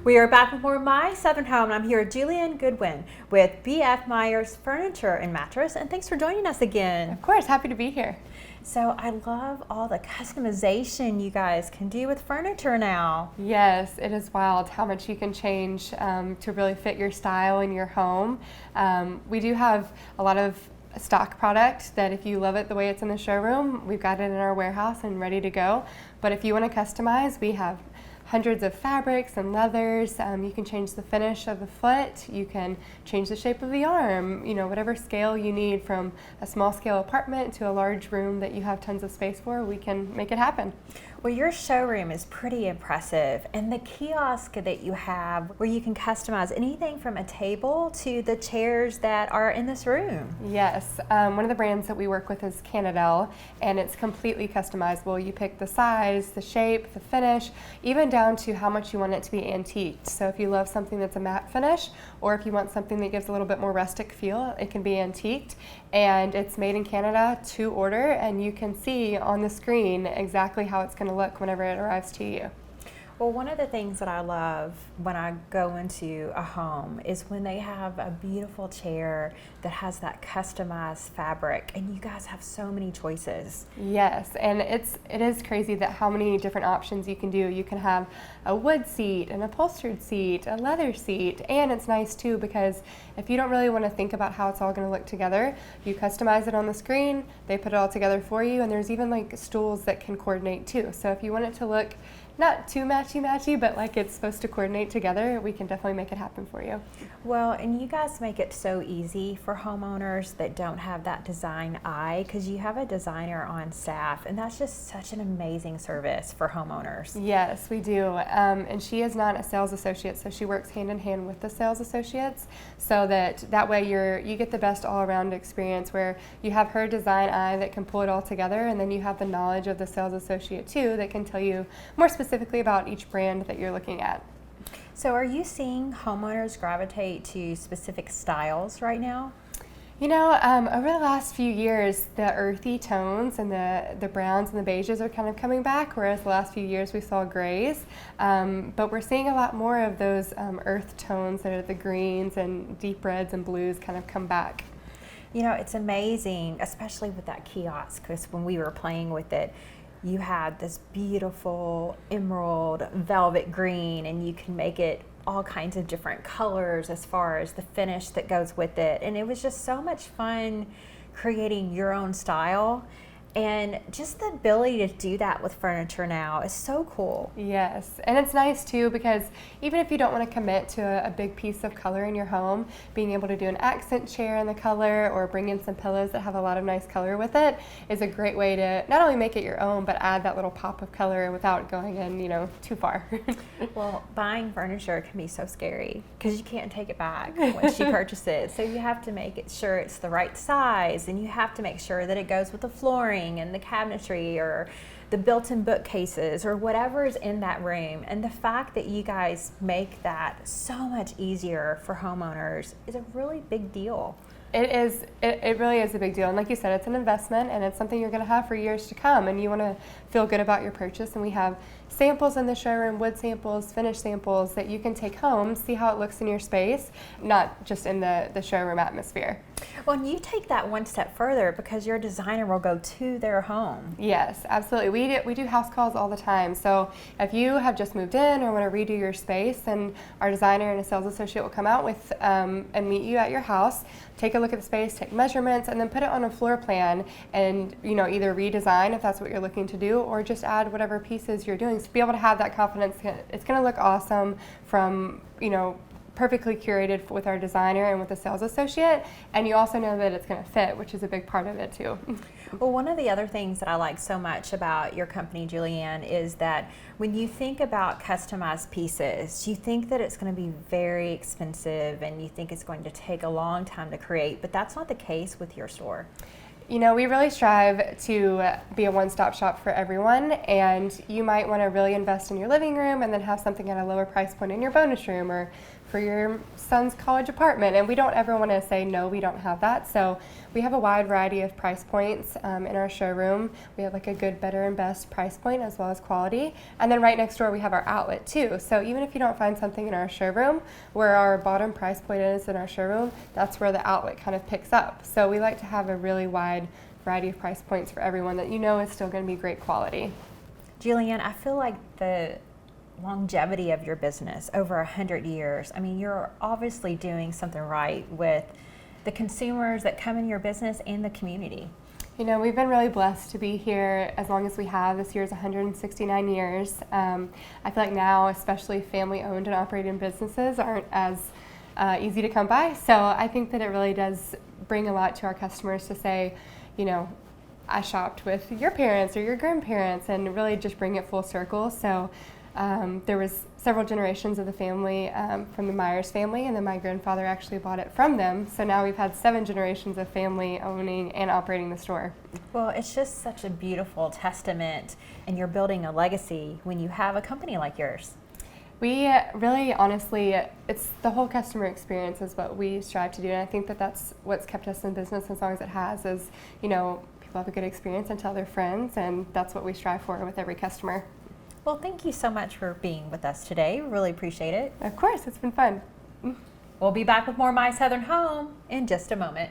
We are back with more My Southern Home, and I'm here with Julianne Goodwin with B.F. Myers Furniture and Mattress, and thanks for joining us again. Of course, happy to be here. So I love all the customization you guys can do with furniture now. Yes, it is wild how much you can change to really fit your style in your home. We do have a lot of stock product that if you love it the way it's in the showroom, we've got it in our warehouse and ready to go. But if you want to customize, we have hundreds of fabrics and leathers. You can change the finish of the foot. You can change the shape of the arm, whatever scale you need, from a small scale apartment to a large room that you have tons of space for, we can make it happen. Well, your showroom is pretty impressive, and the kiosk that you have where you can customize anything from a table to the chairs that are in this room. Yes, one of the brands that we work with is Canadell, and it's completely customizable. You pick the size, the shape, the finish, even down to how much you want it to be antiqued. So if you love something that's a matte finish, or if you want something that gives a little bit more rustic feel, it can be antiqued. And it's made in Canada to order, and you can see on the screen exactly how it's going to look whenever it arrives to you. Well, one of the things that I love when I go into a home is when they have a beautiful chair that has that customized fabric, and you guys have so many choices. Yes, and it is crazy that how many different options you can do. You can have a wood seat, an upholstered seat, a leather seat, and it's nice too because if you don't really want to think about how it's all going to look together, you customize it on the screen, they put it all together for you, and there's even like stools that can coordinate too. So if you want it to look not too matchy-matchy, but like it's supposed to coordinate together, we can definitely make it happen for you. Well, and you guys make it so easy for homeowners that don't have that design eye, because you have a designer on staff, and that's just such an amazing service for homeowners. Yes, we do. And she is not a sales associate, so she works hand in hand with the sales associates, so that way you get the best all-around experience where you have her design eye that can pull it all together, and then you have the knowledge of the sales associate too that can tell you more specifically about each brand that you're looking at. So are you seeing homeowners gravitate to specific styles right now? Over the last few years, the earthy tones and the browns and the beiges are kind of coming back, whereas the last few years we saw grays. But we're seeing a lot more of those earth tones that are the greens and deep reds and blues kind of come back. It's amazing, especially with that kiosk, because when we were playing with it, you had this beautiful emerald velvet green, and you can make it all kinds of different colors as far as the finish that goes with it. And it was just so much fun creating your own style. And just the ability to do that with furniture now is so cool. Yes, and it's nice too because even if you don't want to commit to a big piece of color in your home, being able to do an accent chair in the color or bring in some pillows that have a lot of nice color with it is a great way to not only make it your own, but add that little pop of color without going in, too far. Well, buying furniture can be so scary because you can't take it back once you purchase it. So you have to make sure it's the right size, and you have to make sure that it goes with the flooring and the cabinetry or the built-in bookcases or whatever is in that room. And the fact that you guys make that so much easier for homeowners is a really big deal. It is. It really is a big deal. And like you said, it's an investment, and it's something you're going to have for years to come, and you want to feel good about your purchase. And we have samples in the showroom, wood samples, finish samples that you can take home, see how it looks in your space, not just in the showroom atmosphere. Well, and you take that one step further because your designer will go to their home. Yes, absolutely. We do house calls all the time. So if you have just moved in or want to redo your space, then our designer and a sales associate will come out with and meet you at your house, take a look at the space, take measurements, and then put it on a floor plan and either redesign if that's what you're looking to do, or just add whatever pieces you're doing. So be able to have that confidence. It's going to look awesome from perfectly curated with our designer and with the sales associate, and you also know that it's going to fit, which is a big part of it too. Well, one of the other things that I like so much about your company, Julianne, is that when you think about customized pieces, you think that it's going to be very expensive and you think it's going to take a long time to create, but that's not the case with your store. We really strive to be a one-stop shop for everyone, and you might want to really invest in your living room and then have something at a lower price point in your bonus room or for your son's college apartment. And we don't ever want to say, no, we don't have that. So we have a wide variety of price points in our showroom. We have like a good, better, and best price point as well as quality. And then right next door we have our outlet too. So even if you don't find something in our showroom, where our bottom price point is in our showroom, that's where the outlet kind of picks up. So we like to have a really wide variety of price points for everyone that you know is still going to be great quality. Julianne, I feel like the longevity of your business over 100 years, I mean, you're obviously doing something right with the consumers that come in your business and the community. You know, we've been really blessed to be here as long as we have. This year's 169 years. I feel like now, especially family-owned and operated businesses aren't as easy to come by. So I think that it really does bring a lot to our customers to say, you know, I shopped with your parents or your grandparents, and really just bring it full circle. So there was several generations of the family from the Myers family, and then my grandfather actually bought it from them. So now we've had 7 generations of family owning and operating the store. Well, it's just such a beautiful testament, and you're building a legacy when you have a company like yours. We really, honestly, it's the whole customer experience is what we strive to do, and I think that that's what's kept us in business as long as it has, is, you know, people have a good experience and tell their friends, and that's what we strive for with every customer. Well, thank you so much for being with us today. Really appreciate it. Of course, it's been fun. We'll be back with more My Southern Home in just a moment.